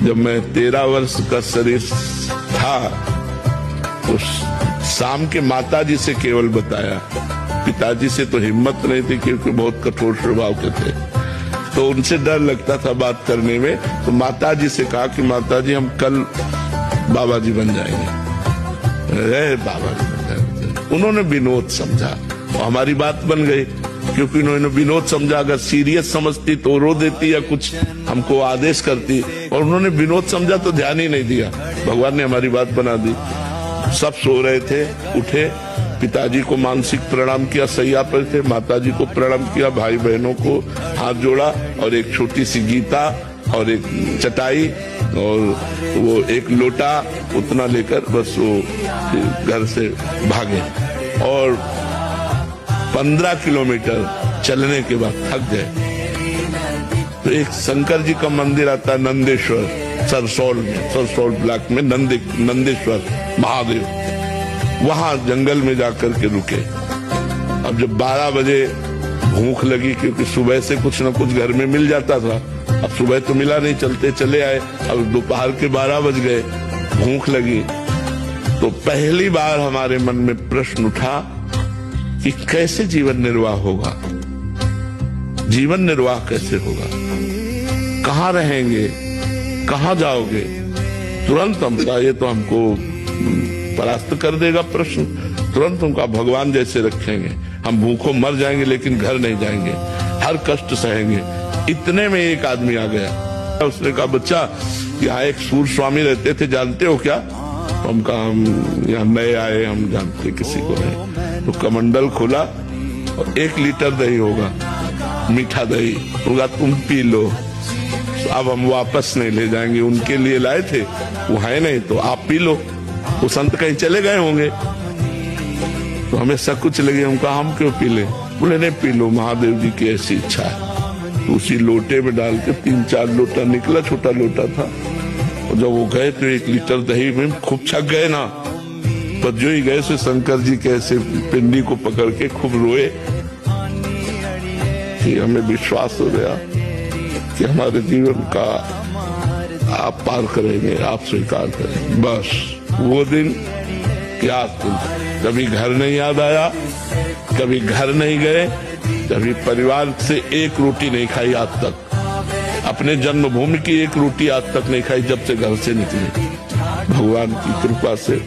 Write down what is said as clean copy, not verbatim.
जब मैं 13 वर्ष का शरीर था तो शाम के माताजी से केवल बताया, पिताजी से तो हिम्मत नहीं थी क्योंकि बहुत कठोर स्वभाव के थे, तो उनसे डर लगता था बात करने में। तो माताजी से कहा कि माताजी हम कल बाबा जी बन जाएंगे। बाबा जी बन जाएंगे। उन्होंने विनोद समझा और हमारी बात बन गई, क्योंकि उन्होंने विनोद समझा। अगर सीरियस समझती तो रो देती या कुछ हमको आदेश करती, और उन्होंने विनोद समझा तो ध्यान ही नहीं दिया। भगवान ने हमारी बात बना दी। सब सो रहे थे, उठे, पिताजी को मानसिक प्रणाम किया, सैया पर थे, माताजी को प्रणाम किया, भाई बहनों को हाथ जोड़ा और एक छोटी सी गीता और एक चटाई और वो एक लोटा उतना लेकर बस वो घर से भागे। और 15 किलोमीटर चलने के बाद थक गए तो एक शंकर जी का मंदिर आता है नंदेश्वर, सरसौल ब्लॉक में नंदेश्वर महादेव, वहां जंगल में जाकर के रुके। अब जब 12 बजे भूख लगी, क्योंकि सुबह से कुछ न कुछ घर में मिल जाता था, अब सुबह तो मिला नहीं, चलते चले आए। अब दोपहर के 12 बज गए, भूख लगी, तो पहली बार हमारे मन में प्रश्न उठा कि कैसे जीवन निर्वाह होगा, जीवन निर्वाह कैसे होगा, कहाँ रहेंगे, कहाँ जाओगे। तुरंत हम कहा ये तो हमको परास्त कर देगा प्रश्न। तुरंत उनका भगवान जैसे रखेंगे, हम भूखों मर जाएंगे लेकिन घर नहीं जाएंगे, हर कष्ट सहेंगे। इतने में एक आदमी आ गया, उसने कहा बच्चा यहाँ एक सूर स्वामी रहते थे, जानते हो क्या? तो हम कहा हम यहाँ नए आए, हम जानते किसी को नहीं। तो कमंडल खोला और 1 लीटर दही होगा, मीठा दही होगा, तुम पी लो, अब हम वापस नहीं ले जाएंगे, उनके लिए लाए थे, वो है नहीं तो आप पी लो, वो संत कहीं चले गए होंगे। तो हमें सब कुछ लगे, हम कहा हम क्यों पी ले? बोले नहीं पी लो, महादेव जी की ऐसी इच्छा है। तो उसी लोटे में डाल के 3-4 लोटा निकला, छोटा लोटा था। और जब वो गए तो 1 लीटर दही में खूब छक गए ना, पर जो ही गए से शंकर जी के ऐसे पिंडी को पकड़ के खूब रोए कि हमें विश्वास हो गया कि हमारे जीवन का आप पार करेंगे, आप स्वीकार करेंगे। बस वो दिन याद, कभी घर नहीं याद आया, कभी घर नहीं गए, कभी परिवार से एक रोटी नहीं खाई आज तक, अपने जन्मभूमि की एक रोटी आज तक नहीं खाई जब से घर से निकले, भगवान की कृपा से।